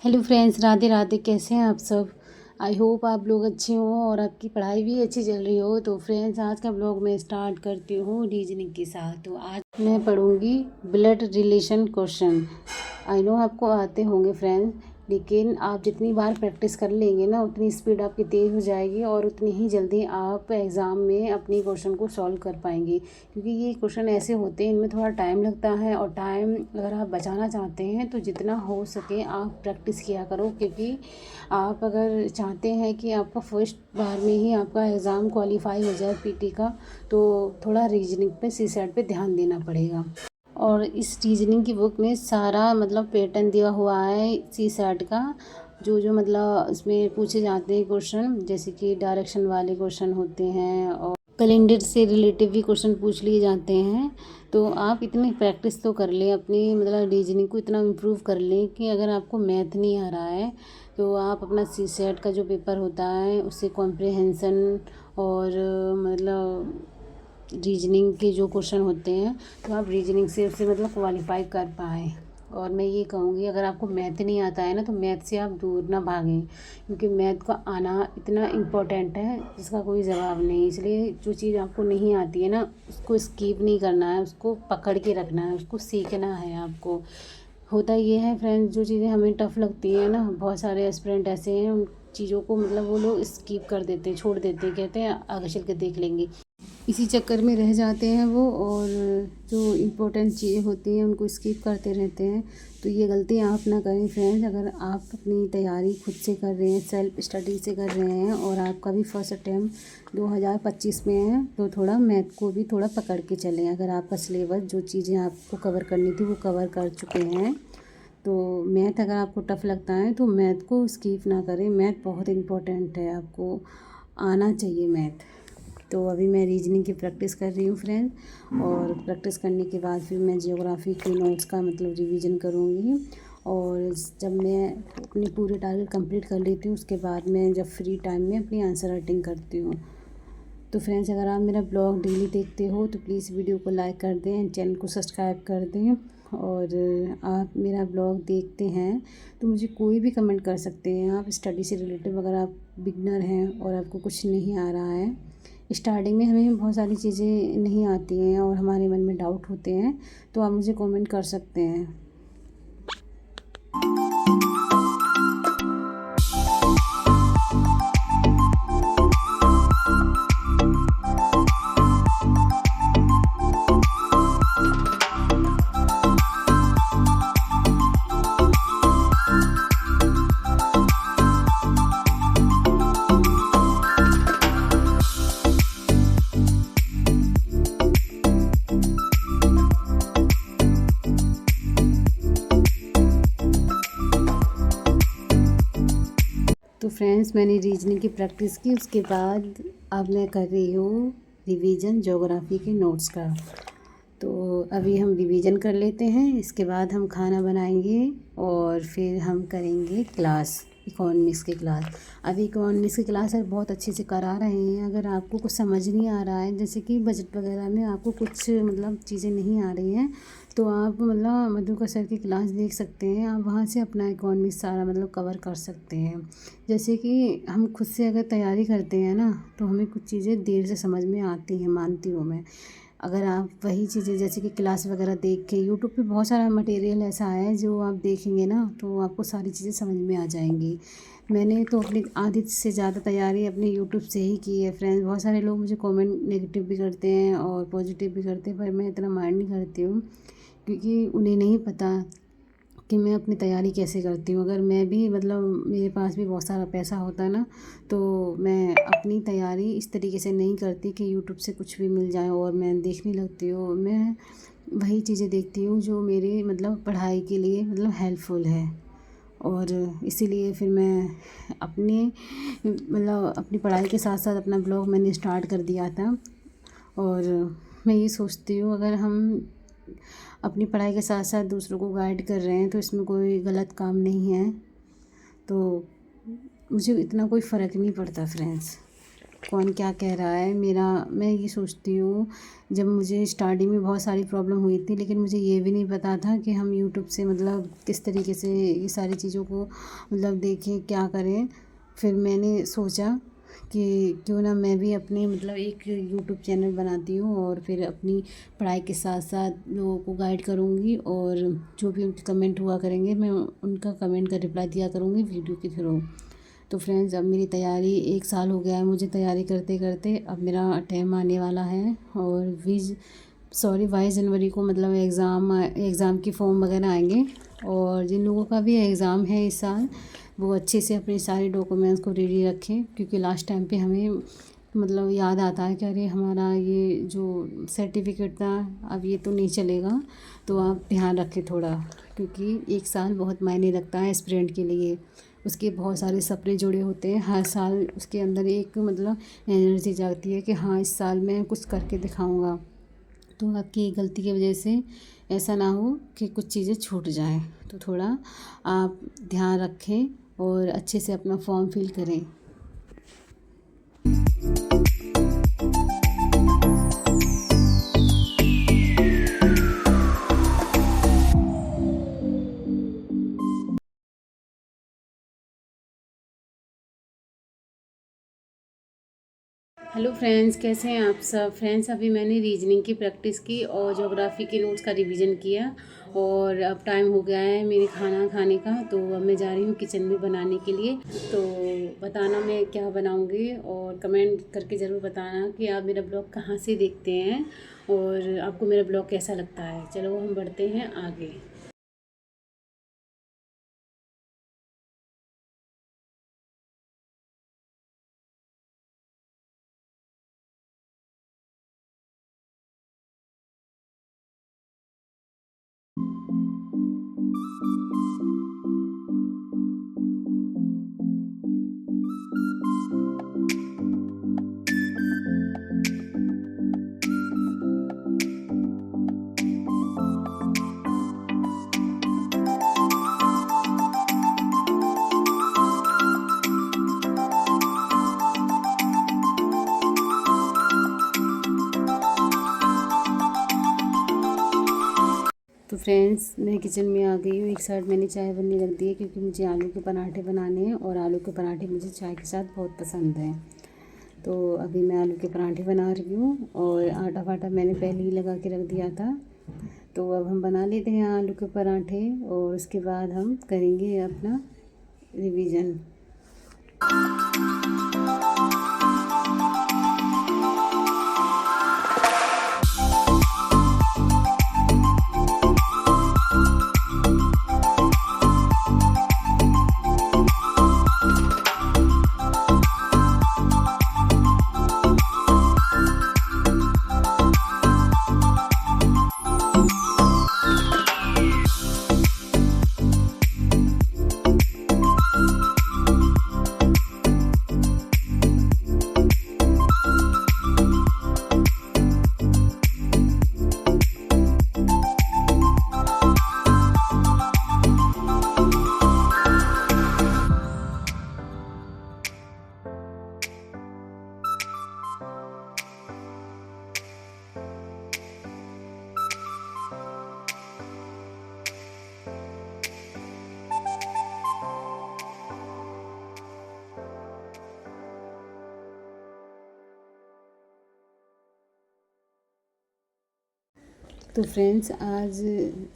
Hello friends, Radhe Radhe. कैसे हैं आप सब? आई होप आप लोग अच्छे हों और आपकी पढ़ाई भी अच्छी चल रही हो। तो फ्रेंड्स, आज का ब्लॉग मैं स्टार्ट करती हूँ रीजनिंग के साथ। तो आज मैं पढ़ूँगी blood relation question. I know आपको आते होंगे फ्रेंड्स, लेकिन आप जितनी बार प्रैक्टिस कर लेंगे ना, उतनी स्पीड आपकी तेज़ हो जाएगी और उतनी ही जल्दी आप एग्ज़ाम में अपनी क्वेश्चन को सॉल्व कर पाएंगे। क्योंकि ये क्वेश्चन ऐसे होते हैं, इनमें थोड़ा टाइम लगता है और टाइम अगर आप बचाना चाहते हैं तो जितना हो सके आप प्रैक्टिस किया करो। क्योंकि आप अगर चाहते हैं कि आपका फर्स्ट बार में ही आपका एग्ज़ाम क्वालिफाई हो जाए पीटी का, तो थोड़ा रीजनिंग पे सीसैट पे ध्यान देना पड़ेगा। और इस रीजनिंग की बुक में सारा मतलब पैटर्न दिया हुआ है सीसैट का। जो मतलब इसमें पूछे जाते हैं क्वेश्चन, जैसे कि डायरेक्शन वाले क्वेश्चन होते हैं और कैलेंडर से रिलेटिव भी क्वेश्चन पूछ लिए जाते हैं। तो आप इतनी प्रैक्टिस तो कर लें, अपनी मतलब रीजनिंग को इतना इम्प्रूव कर लें कि अगर आपको मैथ नहीं आ रहा है तो आप अपना सीसैट का जो पेपर होता है उससे कॉम्प्रिहेंसन और मतलब रीजनिंग के जो क्वेश्चन होते हैं तो आप रीजनिंग से उससे मतलब क्वालिफाई कर पाएँ। और मैं ये कहूँगी, अगर आपको मैथ नहीं आता है ना तो मैथ से आप दूर ना भागें, क्योंकि मैथ का आना इतना इम्पोर्टेंट है जिसका कोई जवाब नहीं। इसलिए जो चीज़ आपको नहीं आती है ना, उसको स्किप नहीं करना है, उसको पकड़ के रखना है, उसको सीखना है आपको। होता ये है फ्रेंड्स, जो चीज़ें हमें टफ़ लगती हैं ना, बहुत सारे एस्पिरेंट ऐसे हैं उन चीज़ों को मतलब वो लोग स्किप कर देते हैं, छोड़ देते हैं, कहते हैं आगे चल के देख लेंगे। इसी चक्कर में रह जाते हैं वो, और जो इम्पोर्टेंट चीज़ें होती हैं उनको स्किप करते रहते हैं। तो ये गलती आप ना करें फ्रेंड्स। अगर आप अपनी तैयारी खुद से कर रहे हैं, सेल्फ स्टडी से कर रहे हैं और आपका भी फर्स्ट अटैम्प्ट 2025 में है, तो थोड़ा मैथ को भी थोड़ा पकड़ के चलें। अगर आपका सिलेबस जो चीज़ें आपको कवर करनी थी वो कवर कर चुके हैं, तो मैथ अगर आपको टफ़ लगता है तो मैथ को स्किप ना करें। मैथ बहुत इम्पोर्टेंट है, आपको आना चाहिए मैथ। तो अभी मैं रीजनिंग की प्रैक्टिस कर रही हूँ फ्रेंड, और प्रैक्टिस करने के बाद फिर मैं जियोग्राफी के नोट्स का मतलब रिवीजन करूँगी। और जब मैं अपनी पूरे टारगेट कंप्लीट कर लेती हूँ उसके बाद मैं जब फ्री टाइम में अपनी आंसर राइटिंग करती हूँ। तो फ्रेंड्स, अगर आप मेरा ब्लॉग डेली देखते हो तो प्लीज़ वीडियो को लाइक कर दें, चैनल को सब्सक्राइब कर दें। और आप मेरा ब्लॉग देखते हैं तो मुझे कोई भी कमेंट कर सकते हैं आप, स्टडी से रिलेटेड। अगर आप बिगनर हैं और आपको कुछ नहीं आ रहा है, स्टार्टिंग में हमें बहुत सारी चीज़ें नहीं आती हैं और हमारे मन में डाउट होते हैं, तो आप मुझे कमेंट कर सकते हैं। तो फ्रेंड्स, मैंने रीजनिंग की प्रैक्टिस की, उसके बाद अब मैं कर रही हूँ रिवीजन ज्योग्राफी के नोट्स का। तो अभी हम रिवीजन कर लेते हैं, इसके बाद हम खाना बनाएंगे और फिर हम करेंगे क्लास, इकोनॉमिक्स की क्लास। अभी इकोनॉमिक्स की क्लास है बहुत अच्छे से करा रहे हैं। अगर आपको कुछ समझ नहीं आ रहा है, जैसे कि बजट वगैरह में आपको कुछ मतलब चीज़ें नहीं आ रही हैं, तो आप मतलब मधुकर सर की क्लास देख सकते हैं। आप वहाँ से अपना इकोनॉमिक्स सारा मतलब कवर कर सकते हैं। जैसे कि हम खुद से अगर तैयारी करते हैं ना, तो हमें कुछ चीज़ें देर से समझ में आती हैं, मानती हूँ मैं। अगर आप वही चीज़ें जैसे कि क्लास वगैरह देख के, यूट्यूब पे बहुत सारा मटेरियल ऐसा है जो आप देखेंगे ना तो आपको सारी चीज़ें समझ में आ जाएंगी। मैंने तो अपनी आधी से ज़्यादा तैयारी अपने यूट्यूब से ही की है फ्रेंड्स। बहुत सारे लोग मुझे कमेंट नेगेटिव भी करते हैं और पॉजिटिव भी करते हैं, पर मैं इतना माइंड नहीं करती हूँ, क्योंकि उन्हें नहीं पता कि मैं अपनी तैयारी कैसे करती हूँ। अगर मैं भी मतलब मेरे पास भी बहुत सारा पैसा होता ना, तो मैं अपनी तैयारी इस तरीके से नहीं करती कि यूट्यूब से कुछ भी मिल जाए और मैं देखने लगती हूँ। मैं वही चीज़ें देखती हूँ जो मेरी मतलब पढ़ाई के लिए मतलब हेल्पफुल है। और इसीलिए फिर मैं अपनी मतलब अपनी पढ़ाई के साथ साथ अपना ब्लॉग मैंने स्टार्ट कर दिया था। और मैं ये सोचती हूँ, अगर हम अपनी पढ़ाई के साथ साथ दूसरों को गाइड कर रहे हैं तो इसमें कोई गलत काम नहीं है। तो मुझे इतना कोई फ़र्क नहीं पड़ता फ्रेंड्स। कौन क्या कह रहा है। मैं ये सोचती हूँ, जब मुझे स्टार्टिंग में बहुत सारी प्रॉब्लम हुई थी, लेकिन मुझे ये भी नहीं पता था कि हम यूट्यूब से मतलब किस तरीके से ये सारी चीज़ों को मतलब देखें, क्या करें। फिर मैंने सोचा कि क्यों ना मैं भी अपने मतलब एक यूट्यूब चैनल बनाती हूँ और फिर अपनी पढ़ाई के साथ साथ लोगों को गाइड करूँगी, और जो भी उनके कमेंट हुआ करेंगे मैं उनका कमेंट का रिप्लाई दिया करूँगी वीडियो के थ्रू। तो फ्रेंड्स, अब मेरी तैयारी 1 साल हो गया है मुझे तैयारी करते करते। अब मेरा टाइम आने वाला है, और 22 जनवरी को मतलब एग्ज़ाम की फॉर्म वगैरह आएंगे। और जिन लोगों का भी एग्ज़ाम है इस साल, वो अच्छे से अपने सारे डॉक्यूमेंट्स को रेडी रखें, क्योंकि लास्ट टाइम पे हमें मतलब याद आता है कि अरे हमारा ये जो सर्टिफिकेट था अब ये तो नहीं चलेगा। तो आप ध्यान रखें थोड़ा, क्योंकि 1 साल बहुत मायने रखता है स्टूडेंट के लिए। उसके बहुत सारे सपने जुड़े होते हैं, हर साल उसके अंदर एक मतलब एनर्जी जागती है कि हाँ इस साल मैं कुछ करके दिखाऊंगा। तो आपकी गलती की वजह से ऐसा ना हो कि कुछ चीज़ें छूट जाएं। तो थोड़ा आप ध्यान रखें और अच्छे से अपना फॉर्म फिल करें। हेलो फ्रेंड्स, कैसे हैं आप सब। फ्रेंड्स, अभी मैंने रीजनिंग की प्रैक्टिस की और ज्योग्राफी के नोट्स का रिवीजन किया, और अब टाइम हो गया है मेरे खाना खाने का। तो अब मैं जा रही हूँ किचन में बनाने के लिए। तो बताना मैं क्या बनाऊँगी, और कमेंट करके ज़रूर बताना कि आप मेरा ब्लॉग कहाँ से देखते हैं और आपको मेरा ब्लॉग कैसा लगता है। चलो हम बढ़ते हैं आगे। तो फ्रेंड्स, मैं किचन में आ गई हूँ। एक साइड मैंने चाय बनने रख दी है, क्योंकि मुझे आलू के पराठे बनाने हैं, और आलू के पराठे मुझे चाय के साथ बहुत पसंद हैं। तो अभी मैं आलू के पराठे बना रही हूँ, और आटा वाटा मैंने पहले ही लगा के रख दिया था। तो अब हम बना लेते हैं आलू के पराठे, और उसके बाद हम करेंगे अपना रिवीजन। तो फ्रेंड्स, आज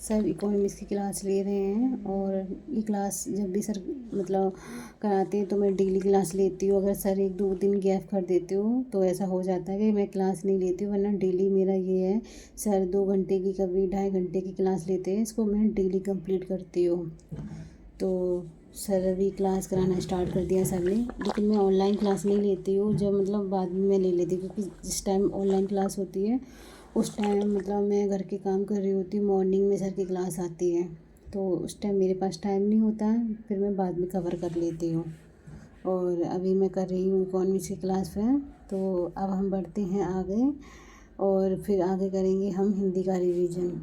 सब इकोनॉमिक्स की क्लास ले रहे हैं, और ये क्लास जब भी सर मतलब कराते हैं तो मैं डेली क्लास लेती हूँ। अगर सर 1-2 दिन गैप कर देते हो तो ऐसा हो जाता है कि मैं क्लास नहीं लेती हूँ, वरना डेली मेरा ये है। सर 2 घंटे की, कभी 2.5 घंटे की क्लास लेते हैं, इसको मैं डेली कंप्लीट करती हूँ। तो सर अभी क्लास कराना स्टार्ट कर दिया सर ने, लेकिन मैं ऑनलाइन क्लास नहीं लेती हूँ। जब मतलब बाद में मैं ले लेती हूँ, क्योंकि जिस टाइम ऑनलाइन क्लास होती है उस टाइम मतलब मैं घर के काम कर रही होती हूँ, मॉर्निंग में सर की क्लास आती है, तो उस टाइम मेरे पास टाइम नहीं होता है, फिर मैं बाद में कवर कर लेती हूँ। और अभी मैं कर रही हूँ इकोनॉमिक्स की क्लास में। तो अब हम बढ़ते हैं आगे, और फिर आगे करेंगे हम हिंदी का रिवीजन।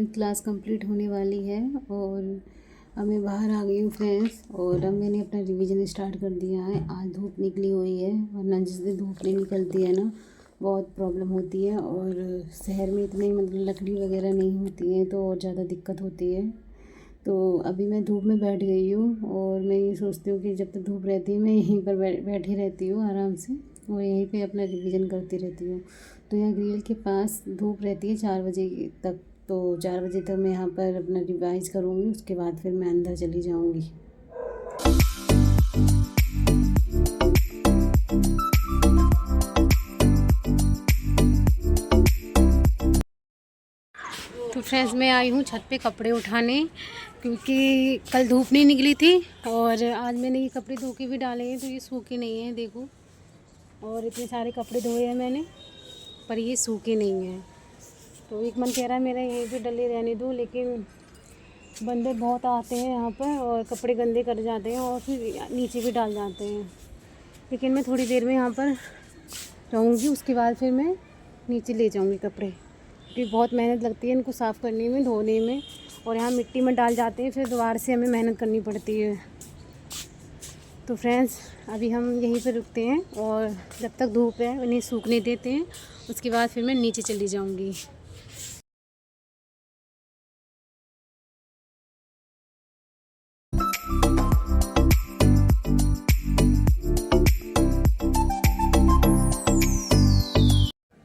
क्लास कंप्लीट होने वाली है और अब मैं बाहर आ गई हूँ फ्रेंड्स। और अब मैंने अपना रिवीजन स्टार्ट कर दिया है। आज धूप निकली हुई है, वरना जिस दिन धूप नहीं निकलती है ना बहुत प्रॉब्लम होती है। और शहर में इतनी मतलब लकड़ी वगैरह नहीं होती है तो और ज़्यादा दिक्कत होती है। तो अभी मैं धूप में बैठ गई हूँ और मैं ये सोचती हूँ कि जब तक धूप रहती है मैं यहीं पर बैठी रहती हूँ आराम से और यहीं पे अपना रिवीजन करती रहती हूँ। तो यहाँ ग्रिल के पास धूप रहती है 4 बजे तक, तो 4 बजे तक मैं यहाँ पर अपना रिवाइज करूँगी, उसके बाद फिर मैं अंदर चली जाऊँगी। तो फ्रेंड्स मैं आई हूँ छत पे कपड़े उठाने, क्योंकि कल धूप नहीं निकली थी और आज मैंने ये कपड़े धो के भी डाले हैं तो ये सूखे नहीं हैं, देखो। और इतने सारे कपड़े धोए हैं मैंने पर ये सूखे नहीं हैं। तो एक मन कह रहा है मेरा यहीं पे डले रहने दो, लेकिन बंदे बहुत आते हैं यहाँ पर और कपड़े गंदे कर जाते हैं और फिर नीचे भी डाल जाते हैं। लेकिन मैं थोड़ी देर में यहाँ पर रहूँगी, उसके बाद फिर मैं नीचे ले जाऊँगी कपड़े, क्योंकि बहुत मेहनत लगती है इनको साफ़ करने में, धोने में। और यहाँ मिट्टी में डाल जाते हैं, फिर दोबारा से हमें मेहनत करनी पड़ती है। तो फ्रेंड्स अभी हम यहीं पर रुकते हैं और जब तक धूप है उन्हें सूखने देते हैं, उसके बाद फिर मैं नीचे चली जाऊँगी।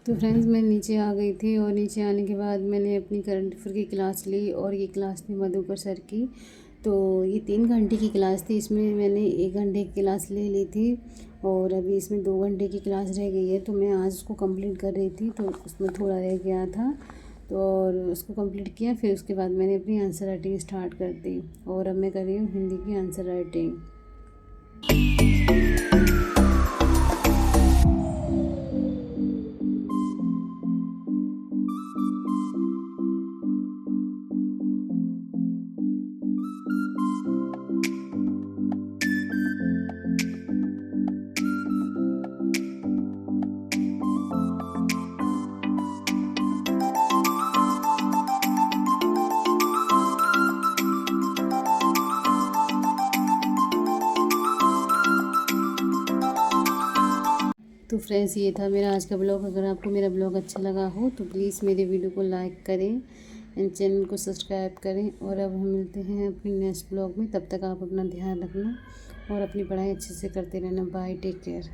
तो फ्रेंड्स मैं नीचे आ गई थी और नीचे आने के बाद मैंने अपनी करंट अफेयर की क्लास ली और ये क्लास थी मधुकर सर की। तो ये 3 घंटे की क्लास थी, इसमें मैंने 1 घंटे की क्लास ले ली थी और अभी इसमें 2 घंटे की क्लास रह गई है। तो मैं आज उसको कंप्लीट कर रही थी, तो उसमें थोड़ा रह गया था तो और उसको कंप्लीट किया। फिर उसके बाद मैंने अपनी आंसर राइटिंग स्टार्ट कर दी और अब मैं कर रही हूँ हिंदी की आंसर राइटिंग। तो फ्रेंड्स ये था मेरा आज का ब्लॉग। अगर आपको मेरा ब्लॉग अच्छा लगा हो तो प्लीज़ मेरे वीडियो को लाइक करें एंड चैनल को सब्सक्राइब करें। और अब हम मिलते हैं अपने नेक्स्ट ब्लॉग में, तब तक आप अपना ध्यान रखना और अपनी पढ़ाई अच्छे से करते रहना। Bye, take care.